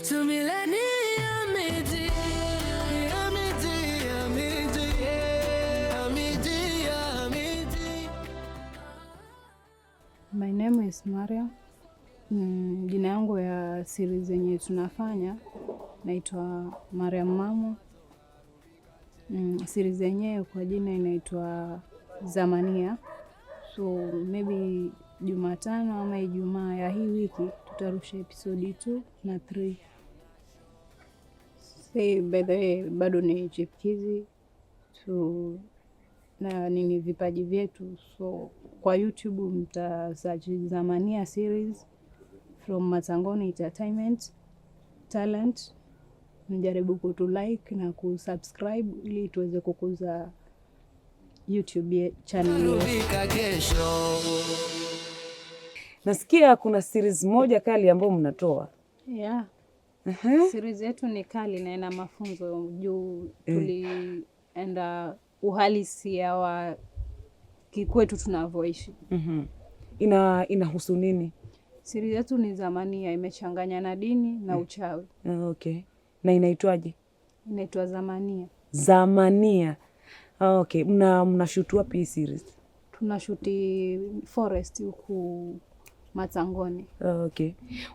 My name is Maria. Jina yangu ya series zenye tunafanya naitwa Maria Mamo. Series yenyewe kwa jina inaitwa Zamania. So maybe Jumatano ama Ijumaa ya hii wiki tutarusha episode 2 na 3. By the way, bado ni chipkizi. So na nini vipaji vyetu. So kwa YouTube mta search Zamania series from Matangoni Entertainment Talent. Mjaribu kutu like na kusubscribe ili tuweze kukuza YouTube channel yetu. Nasikia kuna series moja kali ambayo mnatoa. Yeah. Series yetu ni kali na ina mafunzo juu tulienda uhalisia wa kikwetu tunavyoishi. Inahusu nini? Series yetu ni Zamania, imechanganya na dini na uchawi. Okay. Na inaitwaje? Inaitwa Zamania. Zamania. Okay. Mnashoot wapi series? Tunashuti forest huku Matangoni. Okay.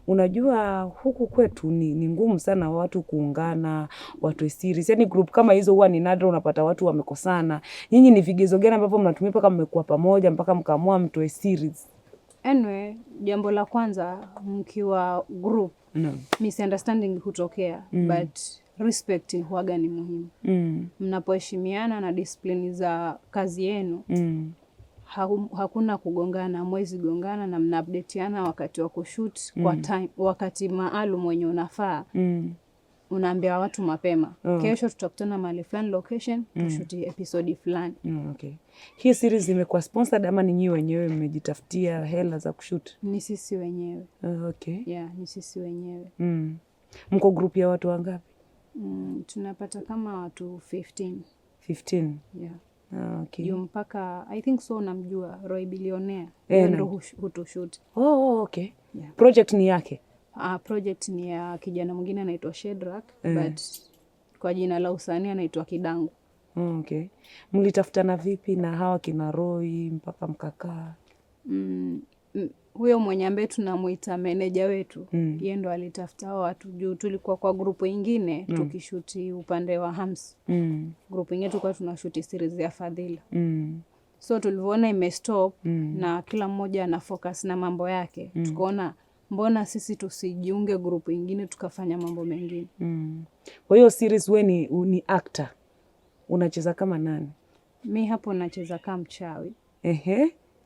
Unajua huku kwetu ni ngumu sana watu kuungana, watu series. Yaani group kama hizo huwa ni nadra unapata watu wamekosana. Nyinyi ni vigezo gani ambavyo mnatumia mpaka mmekuwa pamoja mpaka mkaamua mtoe series? Anyway, jambo la kwanza mkiwa group, misunderstanding hutokea, but respect huwaga ni muhimu. Mnapoheshimiana na discipline za kazi yenu, hakuna kugongana, mwezi gongana na mnaupdateana wakati wa kushoot kwa time, wakati maalum wenye unafaa. Unaambia watu mapema. Kesho tutakutana mahali fulani location, tushuti episode fulani. Okay. Hii series imekuwa sponsored ama ni nyinyi wenyewe mmejitafutia hela za kushoot? Ni sisi wenyewe. Okay. Yeah, ni sisi wenyewe. Mko group ya watu wangapi? Tunapata kama watu 15. 15? Yeah. Okay. Mpaka I think so namjua Roy Billionaire. Ndio hutushoot. Okay. Yeah. Project ni yake? Project ni ya kijana mwingine anaitwa Shedrack, but kwa jina la usanii anaitwa Kidangu. Okay. Mlitafutana vipi na hawa kina Roy mpaka mkakaa? Huyo mwenye ambaye tunamuita manager wetu, yeye ndo alitafuta watu juu tulikuwa kwa grupu ingine tukishuti upande wa Hams. Grupu ingine tulikuwa tunashuti series ya Fadhila. So tulivyoona imestop na kila mmoja ana focus na mambo yake, tukaona mbona sisi tusijiunge grupu ingine tukafanya mambo mengine. Kwa hiyo series wewe ni actor. Unacheza kama nani? Mi hapo nacheza kama mchawi.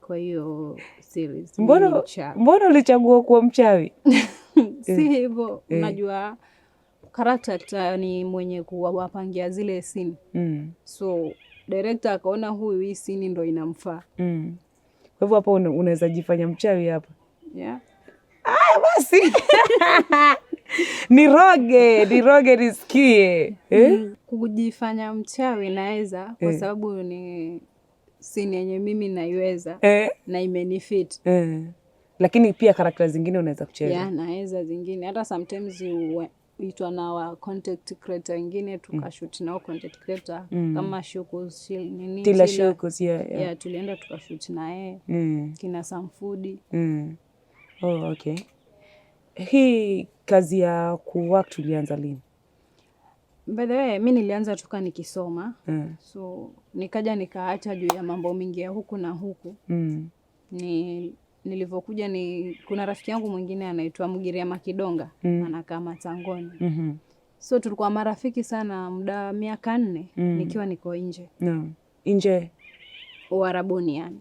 Kwa hiyo series mbona ulichagua kuwa mchawi? Si hivyo, unajua character ni mwenye kuwapangia zile scene. So director akaona huyu hii scene ndo inamfaa. Kwa hivyo hapo unaweza jifanya mchawi hapa. Yeah. Basi. Niroge nisikie. Kujifanya mchawi naweza kwa sababu ni scene yenye mimi naiweza na imenifit. Lakini pia character zingine unaweza kucheza. Yeah, naweza zingine. Hata sometimes uitwa na wa content creator wengine tukashoot nao content creator kama Shukos nini Tila Shukos. Yeah, tulienda tukashoot na yeye. Kina Samfudi. Okay. Hii kazi ya kuwork tulianza lini? By the way, mimi nilianza toka nikisoma. So nikaja nikaacha juu ya mambo mingi ya huku na huku. Nilivyokuja kuna rafiki yangu mwingine anaitwa Mugiria Makidonga, anakaa Matangoni. So tulikuwa marafiki sana muda miaka 4 nikiwa niko nje. Nje Uarabuni yani.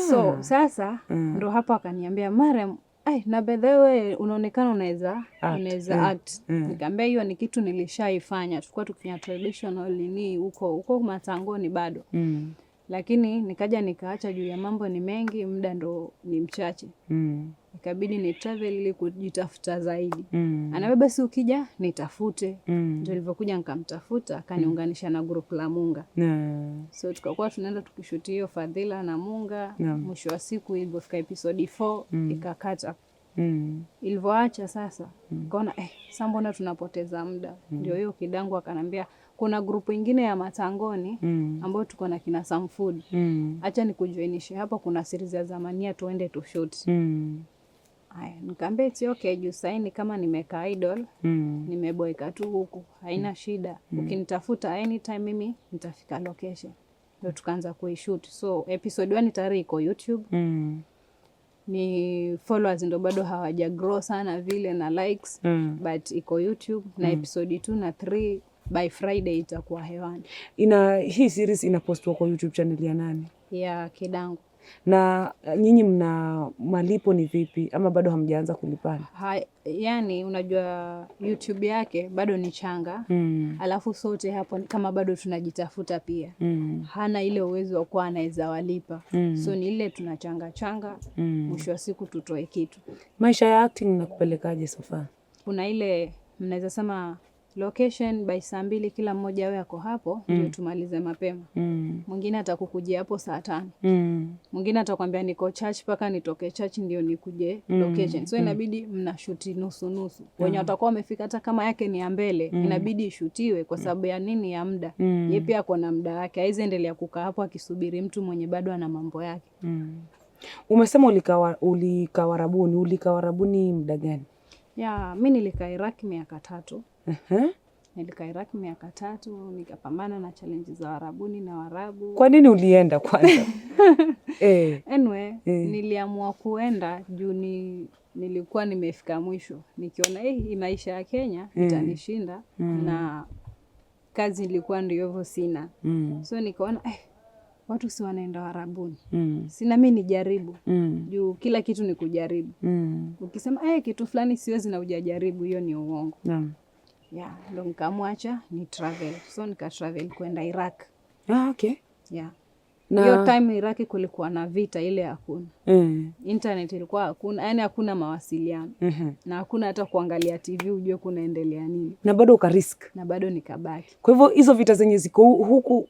So sasa ndo hapa akaniambia Mariam, na by the way unaonekana unaweza act. Nikamwambia hiyo ni kitu nilishaifanya. Tulikuwa tukifanya traditional ni huko Matangoni bado. Lakini nikaja nikaacha juu ya mambo ni mengi, muda ndo ni mchache. Ikabidi ni travel ili kujitafuta zaidi. Anaambia basi ukija nitafute. Ndio nilivyokuja nikamtafuta, akaniunganisha na group la Munga. So tukakuwa tunaenda tukishuti hiyo Fadhila na Munga. Mwisho wa siku ilipofika episode 4 ikakata. Ilivyoacha sasa nikaona sasa mbona tunapoteza muda. Ndio hiyo Kidangu akanambia kuna grupu ingine ya Matangoni ambayo tuko na kina Sam Food. Acha nikujoinishe hapa, kuna series ya Zamania tuende tu shoot. Haya, nikamwambia it's okay, juu saini kama nimeka idol, nimeboeka tu huku, haina shida. Ukinitafuta anytime mimi nitafika location. Ndio tukaanza kuishoot. So episode 1 tayari iko YouTube. Ni followers ndo bado hawaja grow sana vile na likes, but iko YouTube na episode 2 na 3 by Friday itakuwa hewani. Hii series inapostwa kwa YouTube channel ya nani? Ya Kidangu. Na nyinyi mna malipo ni vipi ama bado hamjaanza kulipana? Yani unajua YouTube yake bado ni changa. Alafu sote hapo kama bado tunajitafuta pia. Hana ile uwezo wa kuwa anaweza walipa. So ni ile tunachanga mwisho wa siku tutoe kitu. Maisha ya acting nakupelekaje so far? Kuna ile mnaweza sema location by saa 2 kila mmoja awe ako hapo ndio tumalize mapema. Mwingine atakukujia hapo saa 5. Mwingine atakwambia niko church paka nitoke church ndio nikuje location. So inabidi mnashuti nusu. Wenye watakuwa wamefika hata kama yake ni ya mbele inabidi ishutiwe kwa sababu ya nini, ya muda. Yeye pia ako na muda wake. Haizi endelea kukaa hapo akisubiri mtu mwenye bado ana mambo yake. Umesema ulikawarabuni muda gani? Ya, mimi nilikaa Iraq miaka 3. Nilikaa Iraq miaka 3, nikapambana na challenge za Warabuni na Warabu. Kwa nini ulienda kwanza? Anyway, niliamua kuenda juu nilikuwa nimefika mwisho. Nikiona hii maisha ya Kenya itanishinda na kazi ilikuwa ndio hivyo sina. So nikaona watu si wanaenda Warabuni. Sina mimi nijaribu. Juu kila kitu ni kujaribu. Ukisema kitu fulani siwezi na hujajaribu, hiyo ni uongo. Ndo nikamwacha ni travel. So nika travel kwenda Iraq. Okay. Hiyo time Iraq kulikuwa na vita ile hakuna. Internet ilikuwa hakuna, yani hakuna mawasiliano. Na hakuna hata kuangalia TV ujue kunaendelea nini. Na bado ukarisk. Na bado nikabaki. Kwa hivyo hizo vita zenye ziko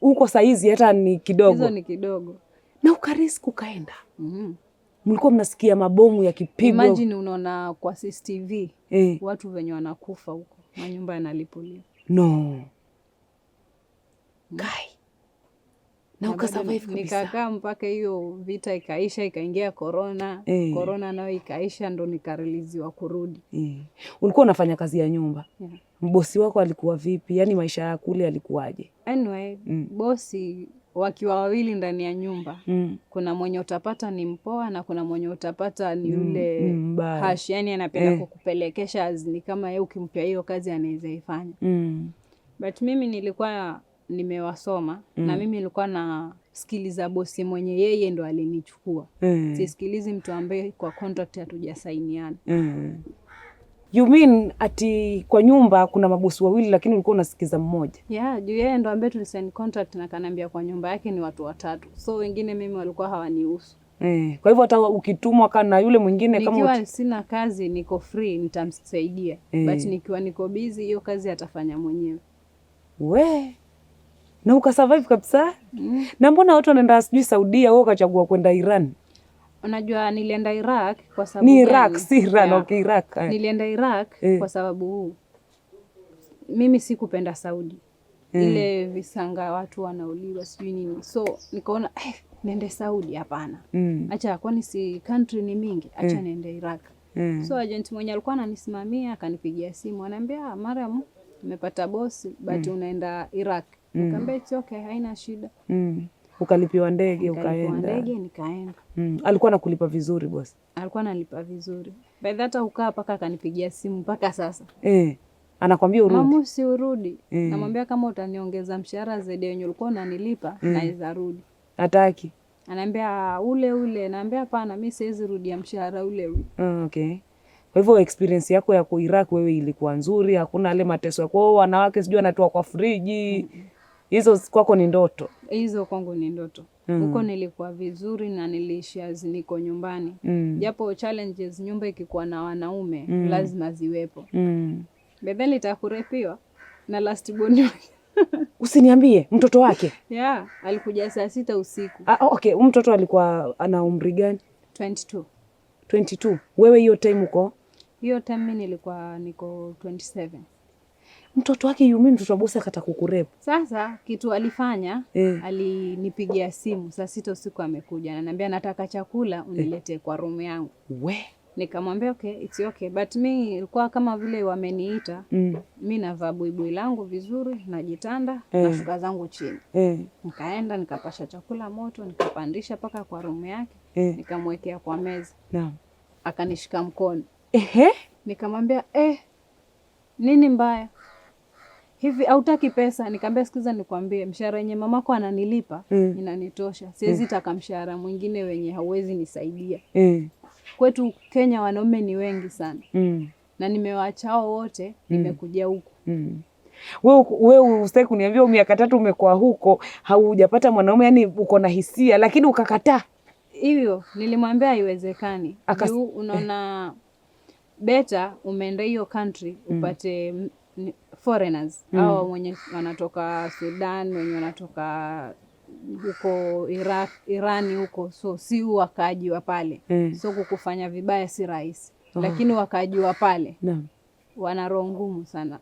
huko saizi hata ni kidogo. Hizo ni kidogo. Na ukarisk ukaenda. Mlikuwa mnasikia mabomu yakipigwa. Imagine unaona kwa CCTV watu wenye wanakufa huko. Manyumba yanalipuliwa. No. Kai. Na ukasurvive kabisa. Nikakaa mpaka hiyo vita ikaisha, ikaingia corona. Corona nayo ikaisha ndo nikariliziwa kurudi. Ulikuwa unafanya kazi ya nyumba. Bosi wako alikuwa vipi? Yaani maisha ya kule alikuwaje? Anyway, bosi wakiwa wawili ndani ya nyumba. Kuna mwenye utapata ni mpoa na kuna mwenye utapata ni yule hash, yani anapenda kukupelekesha azini kama yeye ukimpea hiyo kazi anaweza ifanya. But mimi nilikuwa nimewasoma na mimi nilikuwa na skili za bosi mwenye yeye ndo alinichukua. Sisikilizi mtu ambaye kwa contract hatujasainiana. You mean ati kwa nyumba kuna mabosi wawili lakini ulikuwa unasikiza mmoja? Juu yeye ndo ambaye tulisign contract na kanambia kwa nyumba yake ni watu 3. So wengine mimi walikuwa hawanihusu. Kwa hivyo hata ukitumwa kana yule mwingine kama nikiwa sina kazi niko free nitamsaidia. But nikiwa niko busy hiyo kazi atafanya mwenyewe. Na ukasurvive kabisa? Na mbona watu wanaenda sijui Saudia wewe ukachagua kwenda Iran? Unajua nilienda Iraq kwa sababu ni Iraq si Iran. Okay, Iraq. Nilienda Iraq kwa sababu mimi sikupenda Saudi. Ile visanga watu wanauliwa sijui nini. So nikaona nende Saudi hapana. Acha kwani si country ni mingi, acha nende Iraq. So agent mwenye alikuwa ananisimamia akanipigia simu ananiambia Mariam nimepata boss but unaenda Iraq. Nikamwambia it's okay, haina shida. Ukalipiwa ndege ukaenda? Ukalipiwa ndege nikaenda. Alikuwa anakulipa vizuri boss? Alikuwa analipa vizuri. By that ukaa paka akanipigia simu mpaka sasa. Anakwambia urudi? Mamu si urudi. Namwambia kama utaniongeza mshahara zaidi yenye ulikuwa unanilipa naweza rudi. Hataki? Ananiambia ule. Naambia hapana mimi siwezi rudia mshahara ule. Okay. Kwa hivyo experience yako ya Iraq wewe ilikuwa nzuri, hakuna ale mateso yako wanawake sijui anatoa kwa friji. Hizo kwako ni ndoto? Hizo kwangu ni ndoto. Huko nilikuwa vizuri na niliishi niko nyumbani. Japo challenges nyumba ikikuwa na wanaume lazima ziwepo. Bedheli itakurepiwa na last born. Usiniambie mtoto wake? Alikuja saa 6 usiku. Okay, mtoto alikuwa ana umri gani? 22. 22. Wewe hiyo time uko? Hiyo time mimi niko 27. Mtoto wake Yumi, mtoto wa bosi akataka kukurepa. Sasa kitu alifanya, alinipigia simu saa 6 usiku amekuja. Ananiambia nataka chakula uniletee kwa room yangu. Nikamwambia okay, it's okay. But mi ilikuwa kama vile wameniita. Mi navaa buibui langu vizuri, najitanda, nashuka zangu chini. Nikaenda nikapasha chakula moto, nikapandisha paka kwa room yake, nikamwekea kwa meza. Akanishika mkono. Nikamwambia nini mbaya? Hivi hautaki pesa? Nikamwambia sikiza nikwambie, mshahara yenye mamako ananilipa inanitosha. Siwezi taka mshahara mwingine wenye hauwezi nisaidia. Kwetu Kenya wanaume ni wengi sana. Na nimewachao wote, nimekuja huku. Wewe usitaki kuniambia miaka 3 umekuwa huko, haujapata mwanaume, yani uko na hisia lakini ukakataa. Hivyo nilimwambia haiwezekani. Unaona better umeenda hiyo country upate foreigners au wenye wanatoka Sudan, wenye wanatoka huko Irani huko, so si wakaaji wa pale. So kukufanya vibaya si rahisi. Lakini wakaaji wa pale wana roho ngumu sana.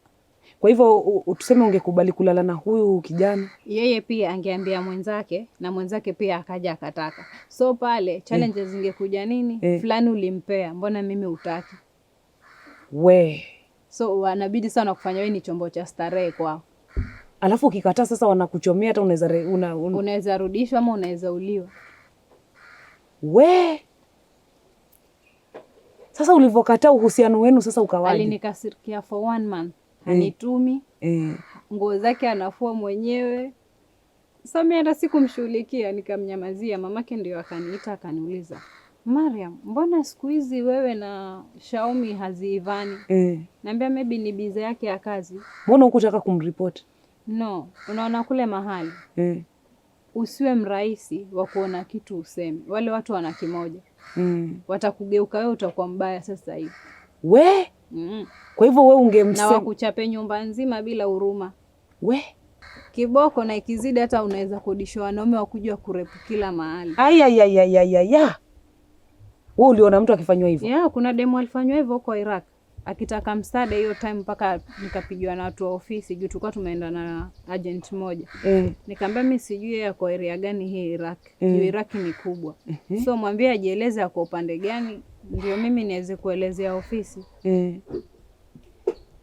Kwa hivyo tuseme ungekubali kulala na huyu kijana, yeye pia angeambia mwenzake na mwenzake pia akaja akataka. So pale challenges zingekuja nini? Fulani ulimpea, mbona mimi utaki? So wanabidi sana kufanya wewe ni chombo cha starehe kwao. Alafu ukikataa sasa wanakuchomea, hata unaweza rudishwa ama unaweza uliwa. Sasa ulivyokataa uhusiano wenu sasa ukawaje? Alinikasirikia for 1 month. Hanitumi. Nguo zake anafua mwenyewe. Sasa mimi hata sikumshughulikia, nikamnyamazia. Mamake ndio akaniita akaniuliza, Mariam, mbona siku hizi wewe na Shaomi haziivani? Naambia maybe ni biza yake ya kazi. Mbona hukutaka kumripoti? No, unaona kule mahali. Usiwe mrahisi wa kuona kitu useme. Wale watu wana kimoja. Watakugeuka wewe, utakuwa mbaya sasa hivi. Kwa hivyo wewe ungemsema na wakuchape nyumba nzima bila huruma. Kiboko na ikizidi hata unaweza kodishwa wanaume wakujua kurepu kila mahali. Wewe uliona mtu akifanywa hivyo? Kuna demo alifanywa hivyo kwa Iraq. Akitaka msaada hiyo time mpaka nikapigiwa na watu wa ofisi juu tulikuwa tumeenda na agent moja. Nikamwambia mimi sijui yako area gani hii Iraq. Juu Iraq ni kubwa. So mwambie ajieleze kwa upande gani ndio mimi niweze kuelezea ofisi.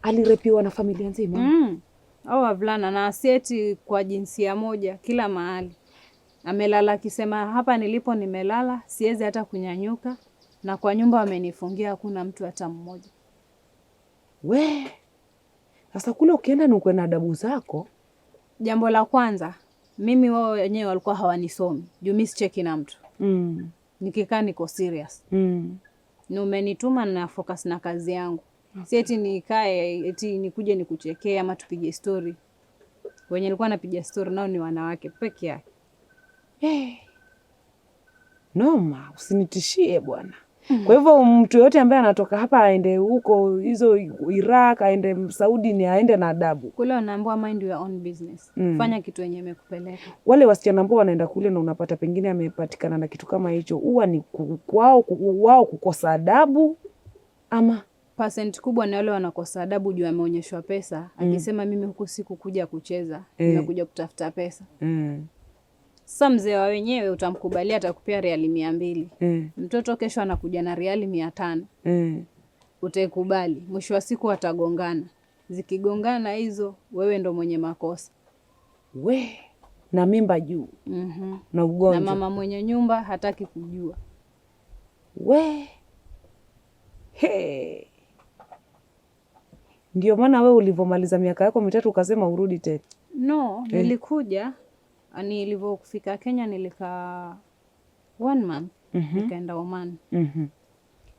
Alirepiwa na familia nzima. Au wavulana na aseti kwa jinsia moja kila mahali. Amelala akisema hapa nilipo nimelala, siwezi hata kunyanyuka, na kwa nyumba wamenifungia hakuna mtu hata mmoja. Sasa kule ukienda ni uko na adabu zako. Jambo la kwanza, mimi wao wenyewe walikuwa hawanisomi. Juu mimi sicheki na mtu. Nikikaa niko serious. Ni umenituma na focus na kazi yangu. Si eti nikae eti nikuje nikuchekea ama tupige story. Wenye nilikuwa napiga story nao ni wanawake peke yake. Noma, usinitishie bwana. Kwa hivyo mtu yote ambaye anatoka hapa aende huko hizo Iraq, aende Saudi, ni aende na adabu. Kule wanaambiwa mind your own business. Fanya kitu yenye imekupeleka. Wale wasichana ambao wanaenda kule na unapata pengine amepatikana na kitu kama hicho, huwa ni wao kukosa adabu ama percent kubwa ni wale wanakosa adabu juu ameonyeshwa pesa, akisema mimi huku siku kuja kucheza, nimekuja kutafuta pesa. Sasa mzee wa wenyewe utamkubalia atakupea riali 200. Mtoto kesho anakuja na riali 500. Utaikubali. Mwisho wa siku watagongana. Zikigongana hizo wewe ndo mwenye makosa. Na mimba juu. Na ugonjwa. Na mama mwenye nyumba hataki kujua. Ndio maana wewe ulivomaliza miaka yako 3 ukasema urudi tena? No, nilikuja. Nilivyofika Kenya nilikaa 1 month. Nikaenda Oman.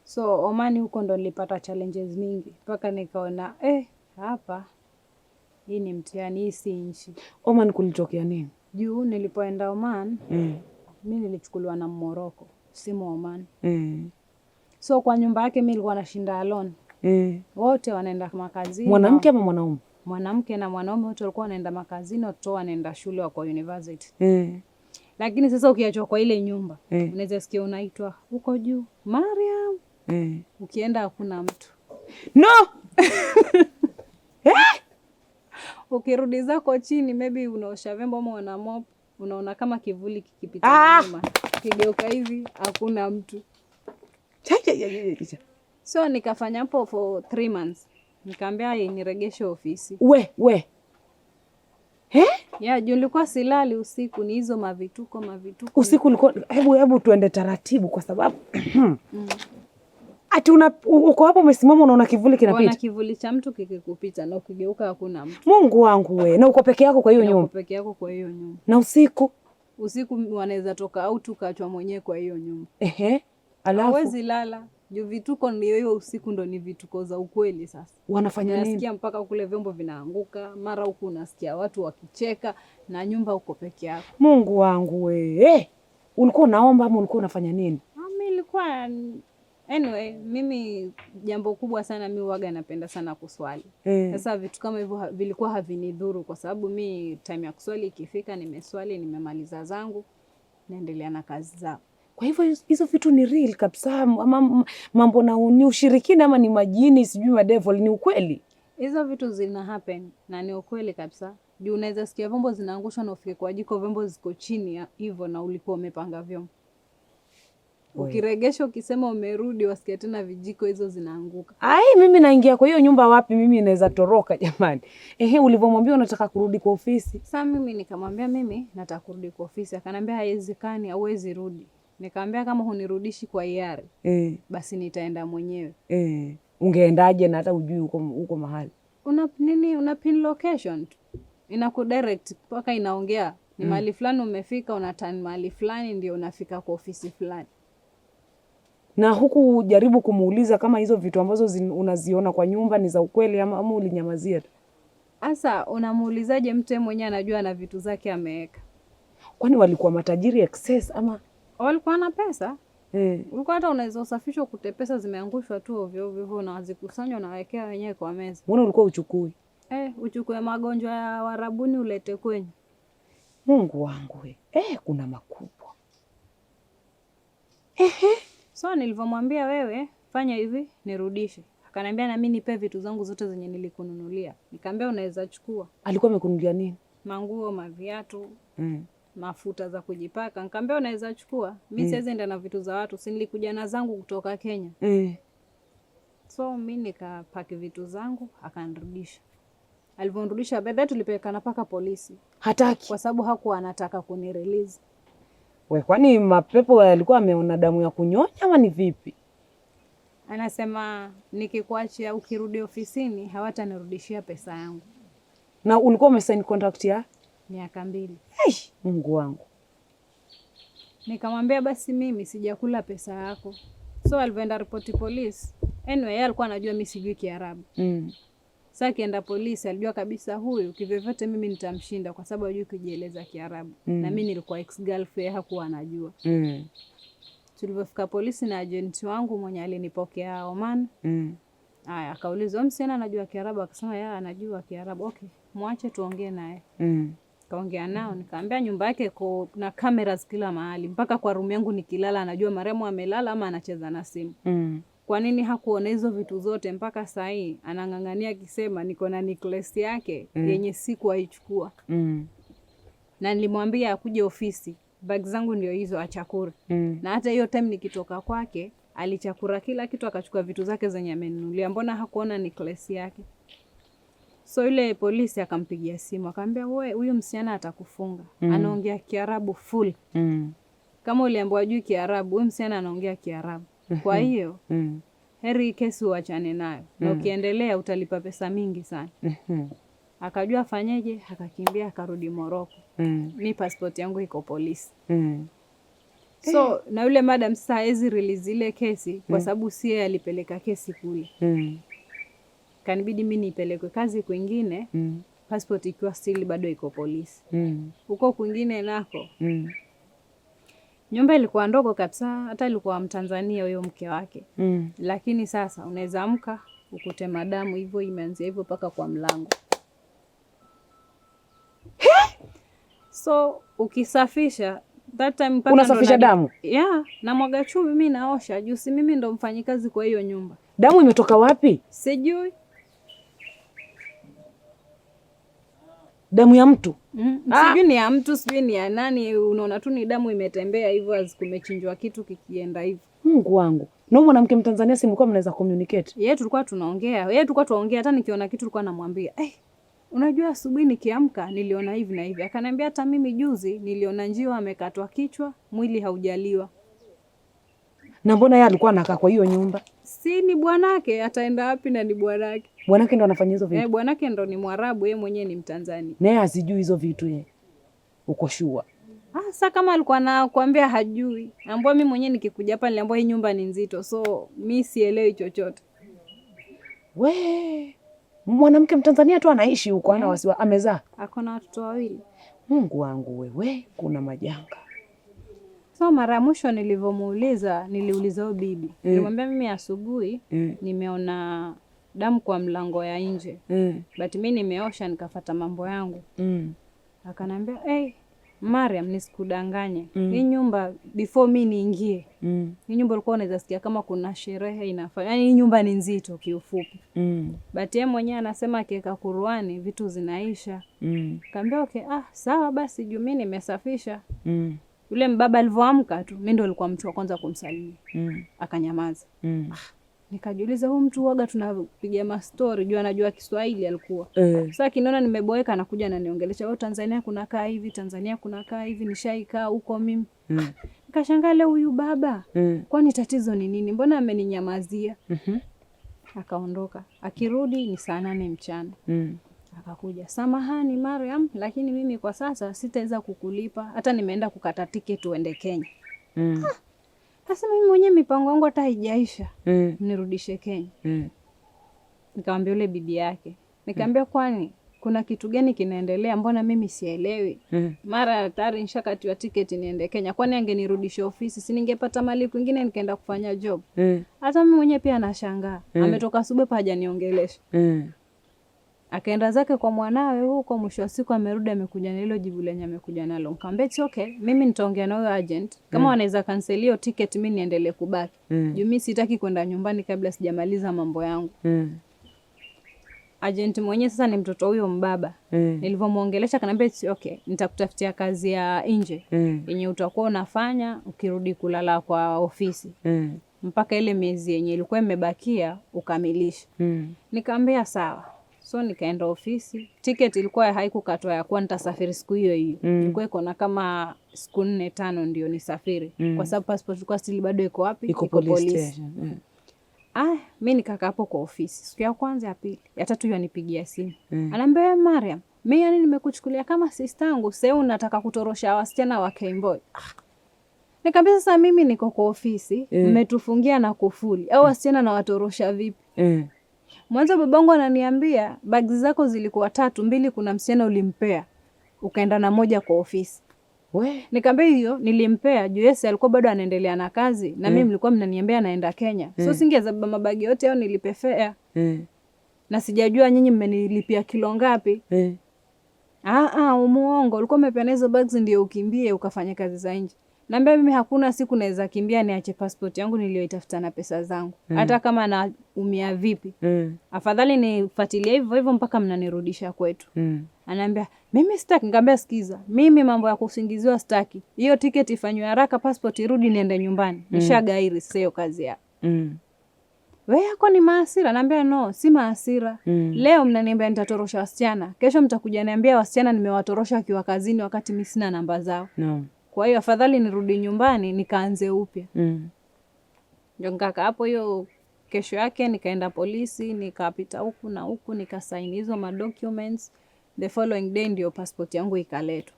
So Oman huko ndo nilipata challenges mingi. Mpaka nikaona hapa hii ni mtihani, hii si nchi. Oman kulitokea nini? Juu nilipoenda Oman, mimi nilichukuliwa na Morocco, si Oman. So kwa nyumba yake mimi nilikuwa nashinda alone. Wote wanaenda makazini. Mwanamke ama mwanaume? Mwanamke na mwanaume wote walikuwa wanaenda makazini, watoto wanaenda shule wa kwa university. Lakini sasa ukiachwa kwa ile nyumba, unaweza sikia unaitwa huko juu, Mariam, Ukienda hakuna mtu. No. Ukirudi zako chini, maybe unaosha vyombo ama una mop, unaona kama kivuli kikipita nyuma. Ukigeuka hivi hakuna mtu. So nikafanya hapo for 3 months. Nikaambia niregeshe ofisi. We. Yeah, juu nilikuwa silali usiku, ni hizo mavituko. Usiku ulikuwa, hebu tuende taratibu kwa sababu ati uko hapo umesimama unaona kivuli kinapita. Unaona kivuli cha mtu kikikupita na ukigeuka hakuna mtu. Mungu wangu we, na uko peke yako kwa hiyo nyumba? Uko peke yako kwa hiyo nyumba. Na usiku wanaweza toka au tukaachwa mwenyewe kwa hiyo nyumba. Alafu hawezi lala. Juu vituko ndio hiyo usiku, ndo ni vituko za ukweli. Sasa wanafanya nini? Nasikia mpaka kule vyombo vinaanguka, mara huku unasikia watu wakicheka na nyumba uko peke yako. Mungu wangu we. Ulikuwa unaomba ama ulikuwa unafanya nini? Mimi nilikuwa anyway, mimi jambo kubwa sana mimi huaga napenda sana kuswali. Sasa vitu kama hivyo vilikuwa havinidhuru kwa sababu mimi time ya kuswali ikifika nimeswali, nimemaliza zangu, naendelea na kazi zangu. Kwa hivyo hizo vitu ni real kabisa, mambo na ni ushirikina ama ni majini sijui madevil, ni ukweli? Hizo vitu zina happen na ni ukweli kabisa. Juu unaweza sikia vyombo zinaangushwa na ufike kwa jiko vyombo ziko chini hivyo na ulikuwa umepanga vyombo. Ukiregesha ukisema umerudi wasikia tena vijiko hizo zinaanguka. Mimi naingia kwa hiyo nyumba wapi? Mimi naweza toroka jamani. Ulivyomwambia unataka kurudi kwa ofisi? Sasa mimi nikamwambia mimi nataka kurudi kwa ofisi. Akaniambia haiwezekani, hauwezi rudi. Nikamwambia kama hunirudishi kwa hiari, basi nitaenda mwenyewe. Ungeendaje na hata ujui uko mahali? Una pin location tu. Inakudirect mpaka inaongea ni mahali fulani umefika, unatani mahali fulani ndio unafika kwa ofisi fulani. Na huku jaribu kumuuliza kama hizo vitu ambazo unaziona kwa nyumba ni za ukweli ama ulinyamazia tu? Asa unamuulizaje mtu mwenyewe anajua na vitu zake ameweka? Kwani walikuwa matajiri excess ama walikuwa na pesa? Ulikuwa hata unaweza usafishwa ukute pesa zimeangushwa tu ovyo ovyo na wazikusanywa na wawekea wenyewe kwa meza. Mbona ulikuwa uchukui? Uchukue magonjwa ya Warabuni ulete kwenye. Mungu wangu we. Kuna makubwa. So nilivyomwambia wewe fanya hivi nirudishe. Akaniambia na mimi nipe vitu zangu zote zenye nilikununulia. Nikamwambia unaweza chukua. Alikuwa amekununulia nini? Manguo, maviatu, mafuta za kujipaka. Nikamwambia unaweza chukua. Mimi siwezi enda na vitu za watu, si nilikuja na zangu kutoka Kenya. So mimi nikapaki vitu zangu akanirudisha. Alivyonirudisha baadaye tulipelekana paka polisi. Hataki. Kwa sababu hakuwa anataka kunirelease. Kwani mapepo yalikuwa ameona damu ya kunyonya ama ni vipi? Anasema nikikuachia ukirudi ofisini hawatanirudishia pesa yangu. Na ulikuwa umesign contract ya miaka 2. Mungu wangu. Nikamwambia basi mimi sijakula pesa yako. So alivyoenda ripoti polisi. Anyway, yeye alikuwa anajua mimi sijui Kiarabu. Sasa akienda polisi alijua kabisa huyu kivyovyote mimi nitamshinda kwa sababu hajui kujieleza Kiarabu. Na mimi nilikuwa ex-girlfriend hakuwa anajua. Tulipofika polisi na agent wangu mwenye alinipokea Oman. Akaulizwa msichana anajua Kiarabu? Akasema yeye anajua Kiarabu. Okay, muache tuongee naye. Kaongea nao, nikamwambia nyumba yake na cameras kila mahali. Mpaka kwa room yangu nikilala anajua marehemu amelala ama anacheza na simu. Kwa nini hakuona hizo vitu zote mpaka saa hii anang'ang'ania akisema niko na necklace yake yenye siku aichukua. Na nilimwambia akuje ofisi, bag zangu ndio hizo achakura. Na hata hiyo time nikitoka kwake alichakura kila kitu akachukua vitu zake zenye amenunulia. Mbona hakuona necklace yake? So yule polisi akampigia simu akamwambia wewe huyu msichana atakufunga. Anaongea Kiarabu full. Kama uliambiwa hujui Kiarabu, huyu msichana anaongea Kiarabu. Kwa hiyo heri kesi uachane nayo. Na ukiendelea utalipa pesa mingi sana. Akajua afanyeje, akakimbia akarudi Morocco. Mimi passport yangu iko polisi. So na yule madam sasa hawezi release ile kesi kwa sababu si yeye alipeleka kesi kule. Kanibidi mimi nipelekwe kazi kwingine, passport ikiwa still bado iko polisi. Huko kwingine nako. Nyumba ilikuwa ndogo kabisa, hata ilikuwa Mtanzania huyo mke wake. Lakini sasa unaweza amka ukute madamu hivyo imeanzia hivyo paka kwa mlango. So ukisafisha That time mpaka unasafisha damu? Yeah, na mwaga chumvi mimi naosha. Juu si mimi ndo mfanyikazi kwa hiyo nyumba. Damu imetoka wapi? Sijui. Damu ya mtu? Sijui ni ya mtu, sijui ni ya nani. Unaona tu ni damu imetembea hivyo, kumechinjwa kitu kikienda hivyo. Mungu wangu. Na mwanamke Mtanzania si mlikuwa mnaweza communicate? Yeye tulikuwa tunaongea. Hata nikiona kitu tulikuwa namwambia, unajua asubuhi nikiamka niliona hivi na hivi. Akaniambia hata mimi juzi niliona njiwa amekatwa kichwa, mwili haujaliwa. Na mbona yeye alikuwa anakaa kwa hiyo nyumba? Si ni bwanake, ataenda wapi na ni bwanake? Bwanake ndo anafanya hizo vitu? Bwanake ndo ni Mwarabu, yeye mwenyewe ni Mtanzania. Naye asijui hizo vitu yeye. Uko sure? Sasa kama alikuwa anakuambia hajui. Ambao mimi mwenyewe nikikuja hapa niliambiwa hii nyumba ni nzito. So mimi sielewi chochote. Mwanamke Mtanzania tu anaishi huko, ana wasiwa, amezaa. Ako na watoto 2. Mungu wangu wewe, kuna majanga. So mara mwisho niliuliza huyo bibi. Nilimwambia mimi asubuhi nimeona damu kwa mlango ya nje. But mimi nimeosha nikafuata mambo yangu. Akanambia, Mariam, nisikudanganye. Hii nyumba before mimi niingie. Hii nyumba ulikuwa unaweza sikia kama kuna sherehe inafanya. Yaani hii nyumba ni nzito kiufupi. But yeye mwenyewe anasema akiweka Qur'ani vitu zinaisha. Kaambia okay, sawa basi juu mimi nimesafisha. Yule mbaba alivyoamka tu, mimi ndo nilikuwa mtu wa kwanza kumsalimia. Akanyamaza. Nikajiuliza huyu mtu waga tunapiga mastori, juu anajua Kiswahili alikuwa. Sasa kiniona nimeboeka anakuja ananiongelesha, wewe Tanzania kunakaa hivi, Tanzania kunakaa hivi, nishaikaa huko mimi. Nikashangaa huyu baba. Kwani tatizo ni nini? Mbona ameninyamazia? Akaondoka. Akirudi ni saa 8 mchana. Akakuja, samahani Mariam, lakini mimi kwa sasa sitaweza kukulipa. Hata nimeenda kukata tiketi uende Kenya. Sasa mimi mwenyewe mipango yangu hata haijaisha. Nirudishe Kenya. Nikamwambia yule bibi yake. Nikamwambia kwani kuna kitu gani kinaendelea, mbona mimi sielewi? Mara tayari nishakatiwa tiketi niende Kenya. Kwani angenirudisha ofisi, si ningepata mali kwingine nikaenda kufanya job? Hata mimi mwenyewe pia nashangaa. Ametoka asubuhi pa hajaniongelesha. Akaenda zake kwa mwanawe huko, mwisho wa siku amerudi amekuja na hilo jibu lenye amekuja nalo. Nikamwambia okay, mimi nitaongea na huyo agent. Kama wanaweza cancel hiyo ticket mimi niendelee kubaki. Juu mimi sitaki kwenda nyumbani kabla sijamaliza mambo yangu. Agent mwenyewe sasa ni mtoto huyo mbaba. Nilivyomuongelesha akaniambia okay, nitakutafutia kazi ya nje yenye utakuwa unafanya ukirudi kulala kwa ofisi. Mpaka ile miezi yenye ilikuwa imebakia ukamilisha. Nikamwambia sawa. So nikaenda ofisi. Ticket ilikuwa haikukatwa ya kuwa nitasafiri siku hiyo hiyo. Ilikuwa iko na kama siku 4-5 ndio nisafiri. Kwa sababu passport ilikuwa still bado iko wapi? Iko police. Mimi nikakaa hapo kwa ofisi. Siku ya kwanza, ya pili, ya tatu hiyo anipigia simu. Ananiambia Mariam, mimi yani nimekuchukulia kama sister yangu, sasa unataka kutorosha wasichana wa Kemboy. Nikamwambia sasa mimi niko kwa ofisi, mmetufungia na kufuli. Au wasichana na watorosha vipi? Mwanzo babangu ananiambia bags zako zilikuwa 3, 2 kuna msichana ulimpea. Ukaenda na moja kwa ofisi. Nikamwambia hiyo nilimpea juu Yesu alikuwa bado anaendelea na kazi na mimi mlikuwa mnaniambia naenda Kenya. So singezabeba mabagi yote au nilipefea. Na sijajua nyinyi mmenilipia kilo ngapi. Umuongo. Ulikuwa umepeana hizo bags ndio ukimbie ukafanya kazi za nje. Naambia mimi hakuna siku naweza kimbia niache passport yangu niliyoitafuta na pesa zangu. Hata kama naumia vipi. Afadhali nifuatilie hivyo hivyo mpaka mnanirudisha kwetu. Ananiambia mimi sitaki. Nikamwambia sikiza, mimi mambo ya kusingiziwa sitaki. Hiyo ticket ifanywe haraka, passport irudi niende nyumbani. Nishagairi sio kazi yako. Wewe yako ni maasira? Naambia no, si maasira. Leo mnaniambia nitatorosha wasichana. Kesho mtakuja niambia wasichana nimewatorosha akiwa kazini wakati mimi sina namba zao. Kwa hiyo afadhali nirudi nyumbani nikaanze upya. Ndio nikaka hapo hiyo kesho yake nikaenda polisi, nikapita huku na huku, nikasign hizo documents. The following day ndio passport yangu ikaletwa.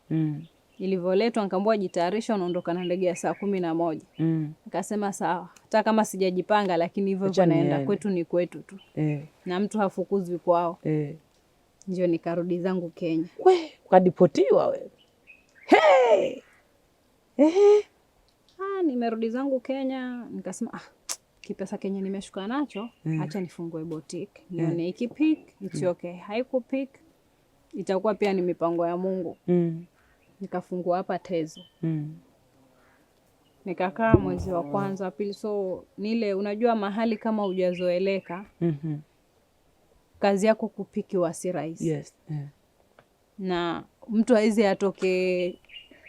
Ilivyoletwa nikamwambia jitayarisha unaondoka na ndege ya saa 11. Nikasema sawa. Hata kama sijajipanga lakini hivyo naenda kwetu ni kwetu tu. Na mtu hafukuzwi kwao. Ndio nikarudi zangu Kenya. Ukadipotiwa wewe. Nimerudi zangu Kenya, nikasema kipesa Kenya nimeshuka nacho, acha nifungue boutique. Nione ikipik, it's okay. Haikupik, itakuwa pia ni mipango ya Mungu. Nikafungua hapa Tezo. Nikakaa mwezi wa kwanza, wa pili. So nile unajua mahali kama hujazoeleka. Kazi yako kupiki wa si rahisi. Yes. Yeah. Na mtu haizi atoke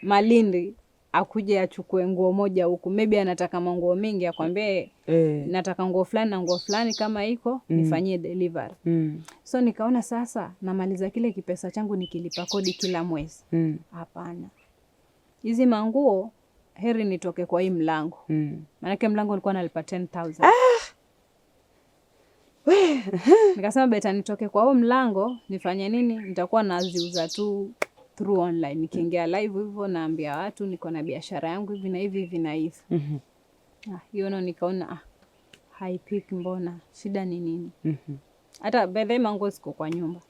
Malindi akuje achukue nguo moja huku. Maybe anataka nguo mingi akwambie nataka nguo fulani na nguo fulani kama iko nifanyie delivery. So nikaona sasa namaliza kile kipesa changu nikilipa kodi kila mwezi. Hapana. Hizi manguo heri nitoke kwa hii mlango. Maana mlango nilikuwa nalipa 10,000. Nikasema beta nitoke kwa huo mlango, nifanye nini? Nitakuwa naziuza tu through online. Nikiingia live hivyo naambia watu niko na biashara yangu hivi na hivi hivi na hivi. Hiyo no nikaona haipiki, mbona shida ni nini? Hata bedhe mango ziko kwa nyumba.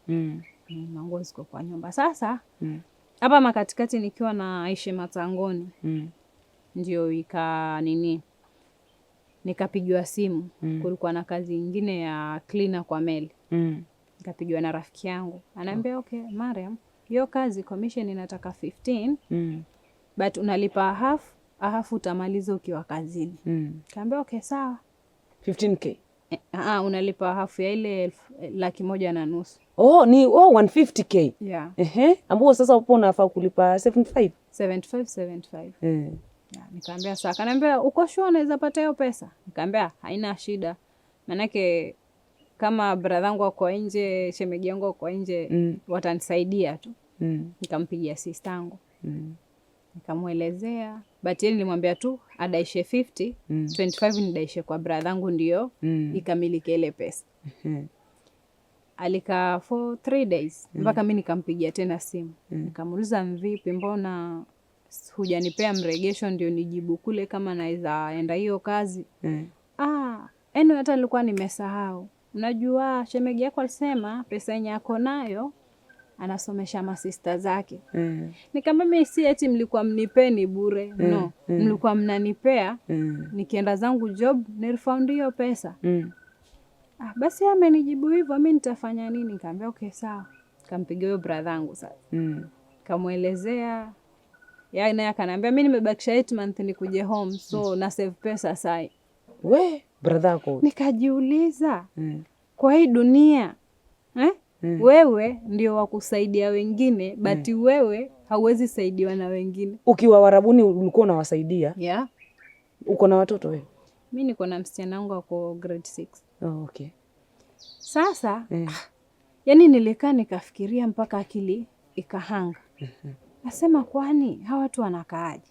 Mango ziko kwa nyumba. Sasa hapa makatikati nikiwa naishi Matangoni. Ndio nikapigiwa simu. Kulikuwa na kazi nyingine ya cleaner kwa meli. Nikapigiwa na rafiki yangu. Ananiambia okay, Mariam, hiyo kazi commission inataka 15, but unalipa half utamaliza ukiwa kazini. Kaambia okay, sawa. 15k. Unalipa half ya ile 150,000. Ni 150k. Yeah. Ambao sasa upo unafaa kulipa 75. Nikaambia sawa. Kaniambia uko sure unaweza pata hiyo pesa? Nikaambia haina shida. Manake kama bradhangu wako nje, shemegi yangu wako nje, watanisaidia tu. Nikampigia sistangu. Nikamuelezea, but yeye nilimwambia tu adaishe 50, 25 nidaishe kwa bradhangu ndio ikamilike ile pesa. Alikaa for 3 days mpaka mimi nikampigia tena simu. Nikamuuliza mvipi, mbona hujanipea mregesho ndio nijibu kule kama naweza enda hiyo kazi? Hata nilikuwa nimesahau. Unajua shemegi yako alisema pesa yenye yako nayo anasomesha masista zake. Nikamwambia mimi si eti mlikuwa mnipeni bure. No, mlikuwa mnanipea nikienda zangu job nilifound hiyo pesa. Basi amenijibu hivyo, mimi nitafanya nini? Nikamwambia okay, sawa. Kampigia huyo bradhangu sasa. Kamuelezea. Yeye naye akaniambia mimi nimebakisha 8 months nikuje home, so na save pesa sai. Bradhako. Nikajiuliza, kwa hii dunia wewe ndio wakusaidia wengine, but wewe hauwezi saidiwa na wengine. Ukiwa Warabuni ulikuwa unawasaidia? Yeah. Uko na watoto wewe? Mimi niko na msichana wangu wako grade 6. Okay. Sasa yani nilikaa nikafikiria mpaka akili ikahanga. Nasema kwani hawa watu wanakaaje?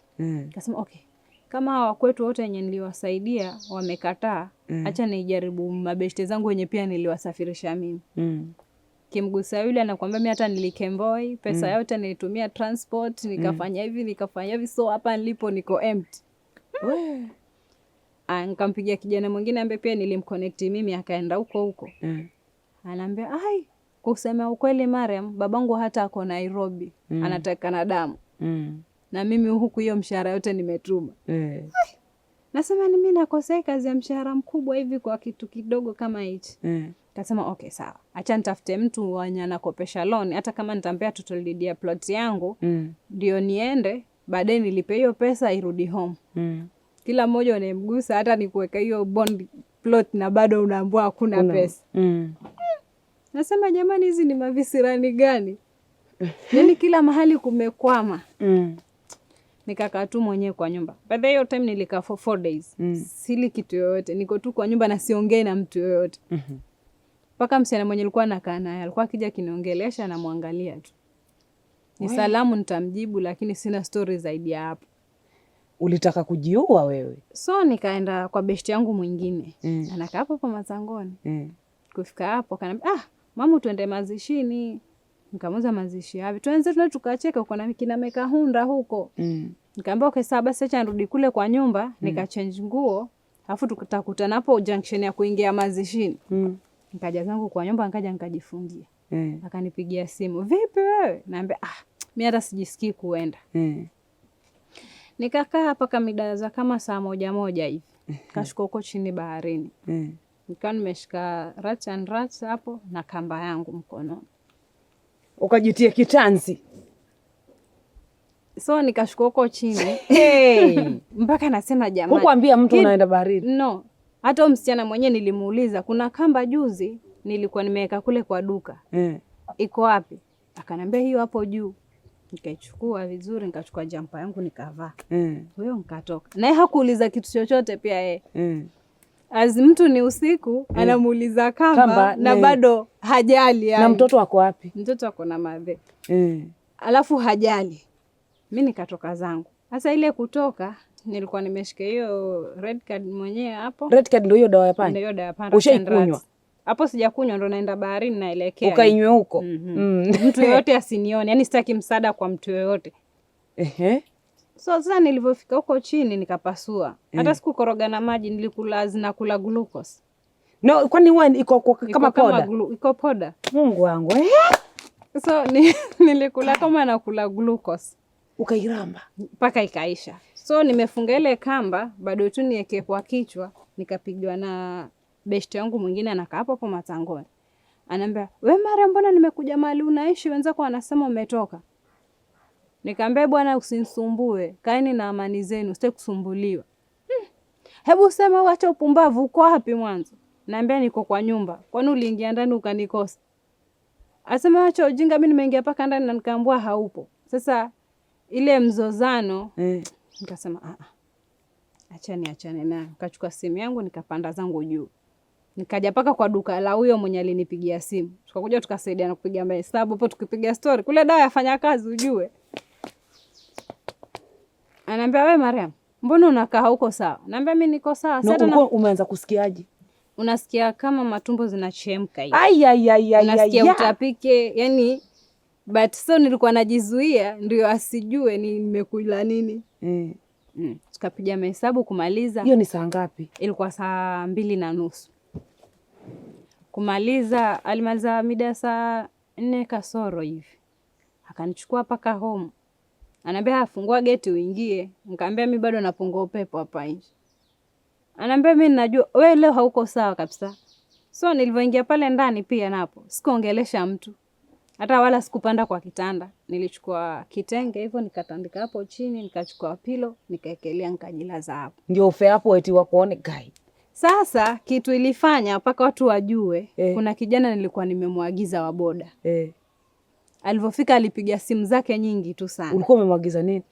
Kasema okay, kama hawa kwetu wote wenye niliwasaidia wamekataa, acha nijaribu mabeshte zangu wenye pia niliwasafirisha mimi. Kimgusa yule anakuambia mimi hata nilikemboi, pesa yote nilitumia transport, nikafanya hivi, so hapa nilipo niko empty. Nikampigia kijana mwingine ambaye pia nilimconnect mimi akaenda huko. Anaambia kusema ukweli Mariam, babangu hata ako Nairobi, anataka na damu. Na mimi huku hiyo mshahara yote nimetuma. Nasema ni mimi nakosea kazi ya mshahara mkubwa hivi kwa kitu kidogo kama hichi. Kasema okay, sawa. Acha nitafute mtu mwenye anakopesha loan, hata kama nitampea title deed ya plot yangu, ndio niende, baadaye nilipe hiyo pesa irudi home. Kila mmoja unemgusa hata nikuweka hiyo bond plot na bado unaambua hakuna pesa. Nasema jamani, hizi ni mavisirani gani? Yaani kila mahali kumekwama. Nikakaa tu mwenyewe kwa nyumba. By the time nilikaa for 4 days. Sili kitu yoyote. Niko tu kwa nyumba na siongei na mtu yoyote. Paka msichana mwenye nilikuwa nakaa naye alikuwa akija kiniongelesha na muangalia tu. Ni salamu nitamjibu, lakini sina story zaidi ya hapo. Ulitaka kujiua wewe? So nikaenda kwa beshte yangu mwingine. Anakaa hapo Matangoni. Kufika hapo kanambia, mama tuende mazishini. Nikamuuliza mazishi yapi? Tuanze tukacheka uko na kina Mekahunda huko. Nikamwambia okay, sawa basi acha nirudi kule kwa nyumba, nikachange nguo, alafu tutakutana hapo junction ya kuingia mazishini. Nikaja zangu kwa nyumba, nikaja nikajifungia. Akanipigia simu, "Vipi wewe?" Naambia, mimi hata sijisikii kuenda. Nikakaa hapa kamida za kama saa 1 hivi. Kashuka huko chini baharini. Nikawa nimeshika rats hapo na kamba yangu mkononi. Ukajitia kitanzi. So nikashuka huko chini. Mpaka nasema jamani. Hukuambia mtu unaenda baharini? No. Hata msichana mwenyewe nilimuuliza, kuna kamba juzi nilikuwa nimeweka kule kwa duka. Iko wapi? Akaniambia hiyo hapo juu. Nikaichukua vizuri, nikachukua jampa yangu nikavaa. Huyo nikatoka. Naye hakuuliza kitu chochote pia yeye. As mtu ni usiku, anamuuliza kamba na bado hajali yani. Na mtoto wako wapi? Mtoto wako na madhe. Alafu hajali. Mimi nikatoka zangu. Sasa ile kutoka nilikuwa nimeshika hiyo red card mwenyewe hapo. Red card ndio hiyo dawa ya panya? Ndio dawa ya panya. Ushaikunywa? Hapo sijakunywa, ndo naenda baharini naelekea. Ukainywe huko? Mtu yoyote asinione, yani sitaki msaada kwa mtu yoyote. So sasa nilivyofika huko chini nikapasua. Hata sikukoroga na maji, nilikula zinakula glucose. No, kwani wewe iko kama poda? Iko poda. Mungu wangu. So nilikula kama nakula glucose. Ukairamba mpaka ikaisha. So nimefunga ile kamba, bado tu niweke kwa kichwa, nikapigwa na beshte yangu mwingine anakaa hapo matangoni. Ananiambia, "We Mara, mbona nimekuja mahali unaishi, wenzako wanasema umetoka?" Nikamwambia, "Bwana usinisumbue, kaeni na amani zenu, sitaki kusumbuliwa." Hebu sema uache upumbavu, uko wapi mwanzo? Naambia niko kwa nyumba. Kwani uliingia ndani ukanikosa? Asema acha ujinga, mimi nimeingia paka ndani na nikaambua haupo. Sasa ile mzozano nikasema achane naye. Nikachukua simu yangu nikapanda zangu juu. Nikaja paka kwa duka la huyo mwenye alinipigia simu. Tukakuja tukasaidiana kupiga mahesabu hapo, tukipiga story. Kule dawa yafanya kazi ujue. Ananiambia, "We Mariam, mbona unakaa huko sawa?" Naambia mimi niko sawa. Sasa umeanza kusikiaje? Unasikia kama matumbo zinachemka hivi. Unasikia utapike, yani but so nilikuwa najizuia ndio asijue nimekula nini. Tukapiga mahesabu kumaliza. Hiyo ni saa ngapi? Ilikuwa saa 2:30. Kumaliza, alimaliza mida saa 4 kasoro hivi. Akanichukua paka home. Ananiambia, "Fungua geti uingie." Nikamwambia, "Mimi bado napunga upepo hapa nje." Ananiambia, "Mimi najua wewe leo hauko sawa kabisa." So nilivyoingia pale ndani pia napo sikuongelesha mtu. Hata wala sikupanda kwa kitanda. Nilichukua kitenge hivyo nikatandika hapo chini, nikachukua pilo, nikaekelea nikajilaza hapo. Ndio ufe hapo eti wakuone guy. Sasa kitu ilifanya mpaka watu wajue, kuna kijana nilikuwa nimemwagiza wa boda. Alivyofika alipiga simu zake nyingi tu sana. Ulikuwa umemwagiza nini?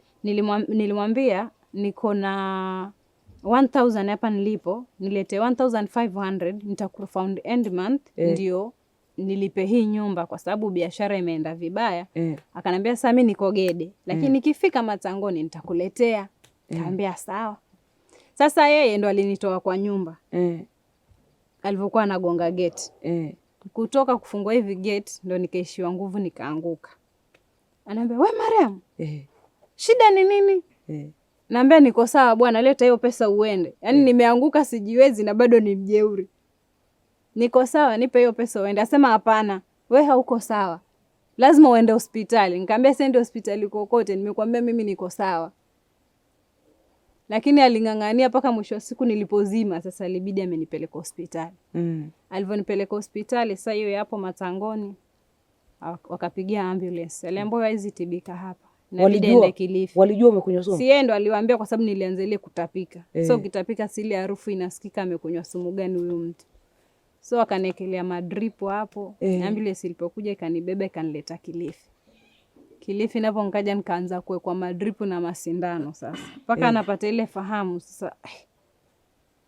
Nilimwambia niko na 1000 hapa nilipo, nilete 1500 nitakufound end month ndio nilipe hii nyumba kwa sababu biashara imeenda vibaya. Akaniambia, "Sasa mimi niko Gede, lakini nikifika Matangoni nitakuletea." Nikamwambia sawa. Sasa yeye ndo alinitoa kwa nyumba. Alivyokuwa anagonga gate. Kutoka kufungua hivi gate ndo nikaishiwa nguvu nikaanguka. Ananiambia, "We Mariam, shida ni nini?" Naambia, "Niko sawa bwana, leta hiyo pesa uende." Yaani nimeanguka sijiwezi na bado ni mjeuri. "Niko sawa, nipe hiyo pesa uende." Asema, "Hapana, we hauko sawa. Lazima uende hospitali." Nikamwambia, "Siendi hospitali kokote, nimekuambia mimi niko sawa." Lakini aling'ang'ania paka mwisho wa siku nilipozima, sasa ilibidi amenipeleka hospitali. Alivyonipeleka hospitali sasa hiyo hapo Matangoni, wakapigia ambulance. Aliambiwa haizi tibika hapa. Walijua Kilifi. Walijua umekunywa sumu? Si yeye ndo aliwaambia kwa sababu nilianza ile kutapika. So ukitapika si ile harufu inasikika amekunywa sumu gani huyu mtu. So akanekelea madripo hapo. Ambulance ilipokuja ikanibeba ikanileta Kilifi. Kilifi napo nikaja nikaanza kuwekwa madripo na masindano sasa. Paka anapata ile fahamu sasa.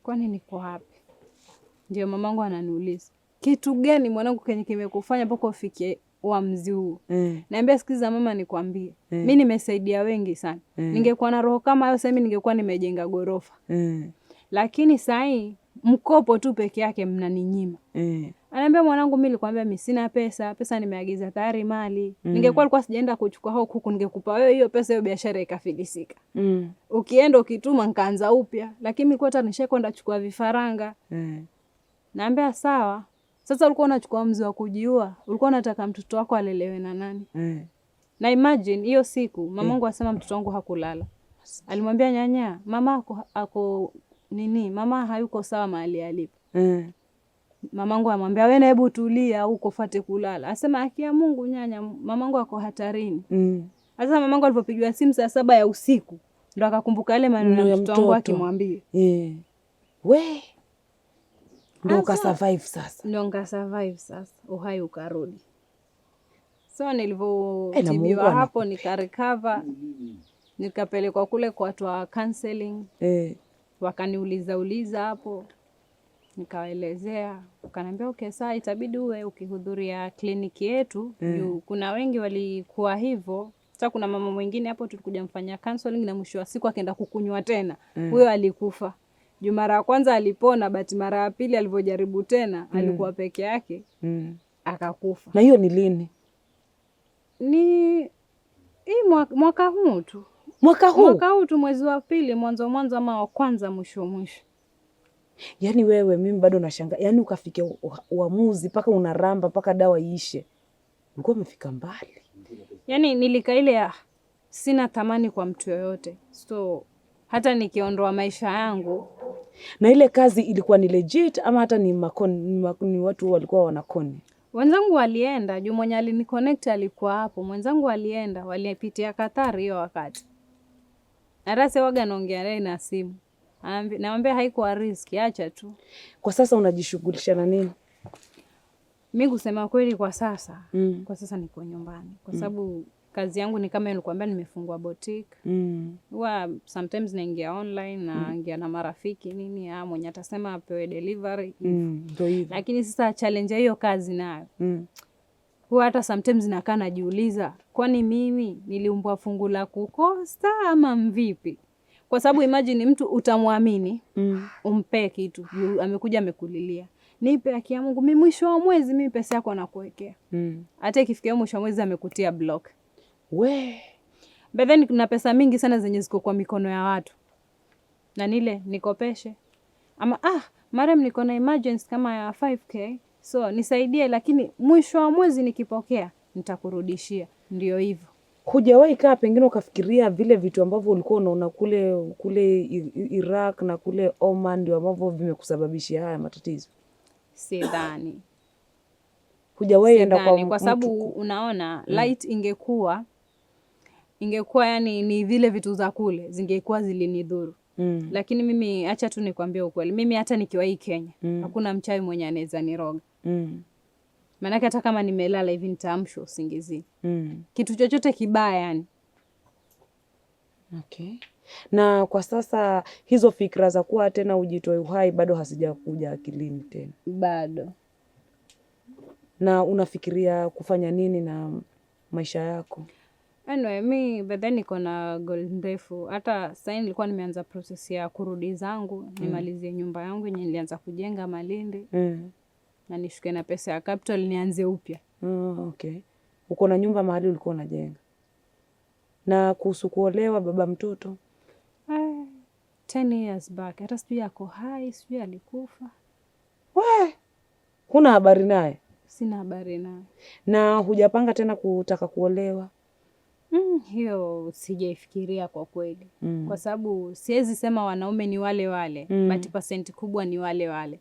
Kwani niko wapi? Ndio mamangu ananiuliza, "Kitu gani mwanangu kenye kimekufanya mpaka ufikie uamuzi huu?" Naambia, "Sikiza mama nikwambie. Mimi nimesaidia wengi sana. Ningekuwa na roho kama hiyo sasa mimi ningekuwa nimejenga gorofa. Lakini sasa hii mkopo tu peke yake mnaninyima." Ananiambia, "Mwanangu mimi nilikwambia mimi sina pesa. Pesa nimeagiza tayari mali. Ningekuwa sijaenda kuchukua hao kuku ningekupa wewe hiyo pesa, hiyo biashara ikafilisika. Ukienda ukituma nikaanza upya. Lakini mimi hata nishakwenda chukua vifaranga." Naambia, "Sawa. Sasa ulikuwa unachukua mzi wa kujiua. Ulikuwa unataka mtoto wako alelewe na nani?" Na imagine hiyo siku mamangu asema mtoto wangu hakulala. Alimwambia nyanya, "Mama ako nini? Mama hayuko sawa mahali alipo." Mamangu amwambia, "Wewe hebu tulia huko fuate kulala." Asema, "Akia Mungu nyanya, mamangu ako hatarini." Sasa mamangu alipopigiwa simu saa 7 ya usiku ndo akakumbuka yale maneno ya mtoto wangu akimwambia. We ndo ukasurvive sasa. Ndo nikasurvive sasa, uhai ukarudi. So nilivyotibiwa hapo nikarecover, nikapelekwa kule kwa watu wa counseling. Wakaniuliza hapo, nikawaelezea, wakaniambia okay, saa itabidi uwe ukihudhuria kliniki yetu. Kuna wengi walikuwa hivyo. Sasa kuna mama mwingine hapo tulikuja mfanya counseling na mwisho wa siku akaenda kukunywa tena. Huyo alikufa. Mara ya kwanza alipona, but mara ya pili alivyojaribu tena alikuwa peke yake. Akakufa. Na hiyo ni lini? Ni mwaka huu tu. Mwaka huu tu, mwezi wa pili mwanzo ama wa kwanza mwisho. Yaani wewe, mimi bado nashangaa. Yaani ukafikia uamuzi mpaka unaramba mpaka dawa iishe. Ulikuwa umefika mbali. Yaani nilika ile sina thamani kwa mtu yoyote. So hata nikiondoa maisha yangu. Na ile kazi ilikuwa ni legit ama hata ni ni watu walikuwa wanakoni? Wenzangu walienda, juu mwenye aliniconnect alikuwa hapo. Mwenzangu walienda, walipitia Qatar hiyo wakati. Hata sewaga naongea naye na simu. Naambia haikuwa riski, acha tu. Kwa sasa unajishughulisha na nini? Mimi kusema kweli kwa sasa, kwa sasa niko nyumbani. Kwa sababu kazi yangu ni kama nilikwambia nimefungua boutique. Huwa sometimes naingia online naingia na marafiki nini, mwenye atasema apewe delivery. Lakini sasa challenge hiyo kazi nayo. Huwa hata sometimes nakaa najiuliza, kwani mimi niliumbwa fungu la kukosa ama mvipi? Kwa sababu imagine mtu utamwamini, umpe kitu, amekuja amekulilia. Nipe haki ya Mungu, mimi mwisho wa mwezi mimi pesa yako nakuwekea. Hata ikifikia mwisho wa mwezi amekutia block. But then kuna pesa mingi sana zenye ziko kwa mikono ya watu. Na nile nikopeshe. Ama madam niko na emergency kama ya 5k, so nisaidie, lakini mwisho wa mwezi nikipokea nitakurudishia. Ndio hivyo. Hujawahi kaa pengine ukafikiria vile vitu ambavyo ulikuwa unaona kule Iraq na kule Oman ndio ambavyo vimekusababishia haya matatizo? Sidhani. Hujawahi enda kwa sababu unaona light ingekuwa yani ni vile vitu za kule zingekuwa zilinidhuru. Lakini mimi acha tu nikwambie ukweli. Mimi hata nikiwa hii Kenya hakuna mchawi mwenye anaweza niroga. Maana hata kama nimelala hivi nitaamshwa usingizini. Kitu chochote kibaya yani. Okay. Na kwa sasa hizo fikra za kuwa tena ujitoe uhai bado hasijakuja akilini tena? Bado. Na unafikiria kufanya nini na maisha yako? Anyway, mimi baadaye niko na goal ndefu. Hata sasa nilikuwa nimeanza process ya kurudi zangu, nimalizie nyumba yangu yenye nilianza kujenga Malindi. Na nishuke na pesa ya capital nianze upya. Okay. Uko na nyumba mahali ulikuwa unajenga? Na kuhusu kuolewa baba mtoto? 10 years back. Hata sijui yako hai, sijui alikufa. Huna habari naye? Sina habari naye. Na hujapanga tena kutaka kuolewa? Hiyo sijaifikiria kwa kweli. Kwa sababu siwezi sema wanaume ni wale wale, but percent kubwa ni wale wale.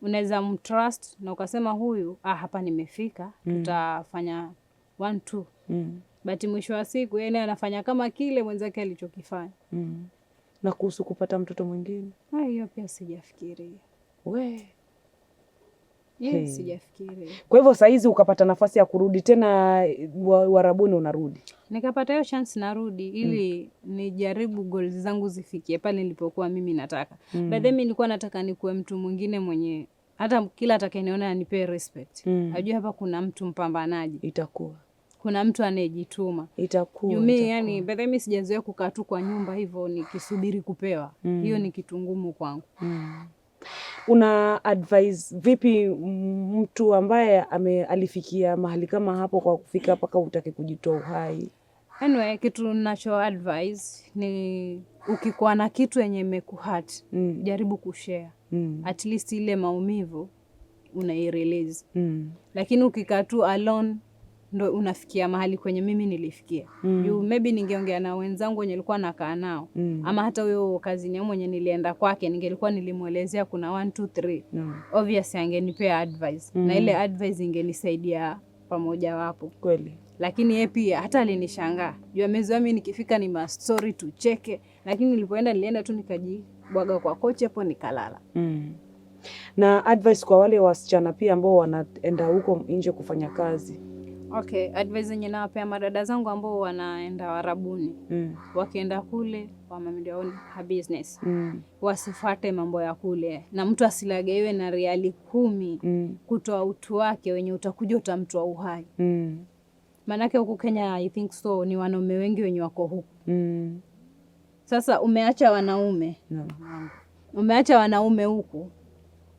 Unaweza mtrust na ukasema huyu hapa nimefika, tutafanya 1 2. But mwisho wa siku yeye anafanya kama kile mwenzake alichokifanya. Na kuhusu kupata mtoto mwingine? Hiyo pia sijafikiria. Sijafikiria. Kwa hivyo saa hizi ukapata nafasi ya kurudi tena Warabuni unarudi? Nikapata hiyo chance narudi ili nijaribu goals zangu zifikie pale nilipokuwa mimi nataka. Baadaye mimi nilikuwa nataka nikuwe mtu mwingine mwenye hata kila atakayeniona anipe respect. Ajue hapa kuna mtu mpambanaji. Itakuwa. Kuna mtu anayejituma. Itakuwa. Yani baadaye mimi sijazoea kukaa tu kwa nyumba hivyo nikisubiri kupewa. Hiyo ni kitu ngumu kwangu. Una advise vipi mtu ambaye alifikia mahali kama hapo kwa kufika mpaka utake kujitoa uhai? Anyway, kitu nacho advise ni ukikuwa na kitu yenye imekuhurt, jaribu kushare. At least ile maumivu unairelease. Lakini ukikaa tu alone ndo unafikia mahali kwenye mimi nilifikia. Maybe ningeongea na wenzangu wenye nilikuwa nakaa nao. Ama hata huyo kazini yangu mwenye nilienda kwake ningelikuwa nilimuelezea kuna 1 2 3. Obviously angenipea advice. Na ile advice ingenisaidia pamoja wapo. Kweli. Lakini yeye pia hata alinishangaa. Juu amezoea mimi nikifika ni mastori tucheke, lakini nilienda tu nikajibwaga kwa kochi hapo nikalala. Na advice kwa wale wasichana pia ambao wanaenda huko nje kufanya kazi. Okay, advice yenye nawapea madada zangu ambao wanaenda Warabuni. Wakienda kule wamamilioni ha business. Wasifuate mambo ya kule. Na mtu asilageiwe na riali 10 kutoa utu wake wenye utakuja utamtoa uhai. Manake huku Kenya I think so ni wanaume wengi wenye wako huku. Sasa umeacha wanaume. Umeacha wanaume huku.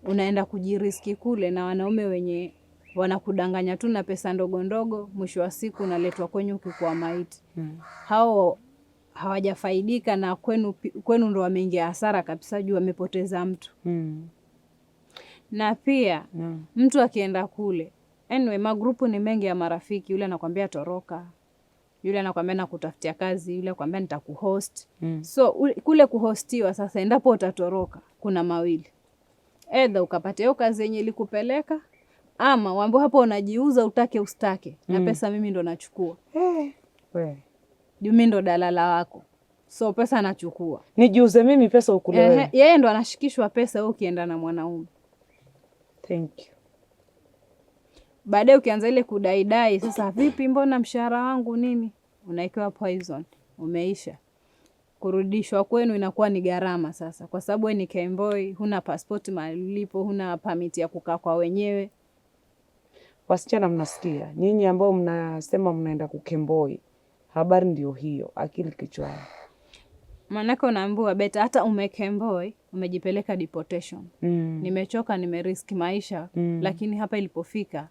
Unaenda kujiriski kule na wanaume wenye wanakudanganya tu na pesa ndogo ndogo, mwisho wa siku unaletwa kwenye ukikuwa maiti. Hao hawajafaidika na kwenu ndo wameingia hasara kabisa juu wamepoteza mtu. Na pia mtu akienda kule. Anyway, magrupu ni mengi ya marafiki, yule anakuambia toroka. Yule anakuambia nakutafutia kazi, yule anakuambia nitakuhost. So kule kuhostiwa sasa endapo utatoroka kuna mawili. Either ukapata hiyo kazi yenye ilikupeleka ama wambo hapo unajiuza utake ustake na pesa mimi ndo nachukua. Mimi ndo dalala wako. So pesa nachukua. Nijiuze mimi pesa ukule wewe. Yeye ndo anashikishwa pesa wewe ukienda na mwanaume. Thank you. Baadaye ukianza ile kudaidai sasa vipi mbona mshahara wangu nini? Unaikewa poison. Umeisha. Kurudishwa kwenu inakuwa ni gharama sasa. Kwa sababu wewe ni Kemboi, huna passport malipo, huna permit ya kukaa kwa wenyewe. Wasichana mnasikia, nyinyi ambao mnasema mnaenda kukemboi, habari ndio hiyo, akili kichwani. Manake unaambiwa beta hata umekemboi, umejipeleka deportation. Nimechoka, nimeriski maisha, lakini hapa ilipofika,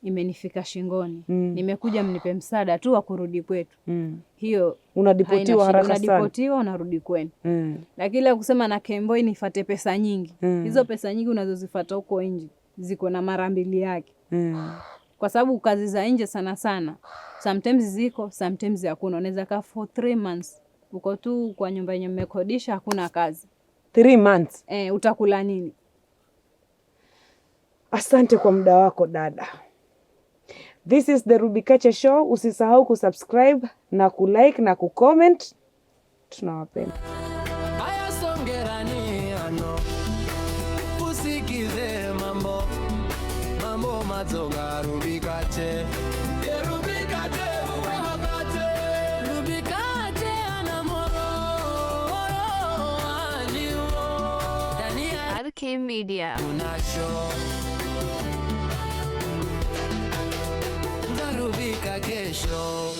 imenifika shingoni. Nimekuja mnipe msaada tu wa kurudi kwetu. Hiyo unadipotiwa haraka sana. Unadipotiwa unarudi kwenu. Lakini ile kusema na kemboi nifate pesa nyingi. Hizo pesa nyingi unazozifuata huko nje ziko na mara mbili yake. Kwa sababu kazi za nje sana sana sometimes ziko, sometimes hakuna. Unaweza kaa for 3 months uko tu kwa nyumba yenye mmekodisha hakuna kazi. 3 months. Utakula nini? Asante kwa muda wako dada. This is the Ruby Kache Show. Usisahau kusubscribe na kulike na kucomment. Tunawapenda. Haya songerani ano. Usikize mambo mazonga Ruby Kache. Ruby Kache uwakate. Ruby Kache anamoro. Dania RK Media. Unasho. Ruby Kache Show.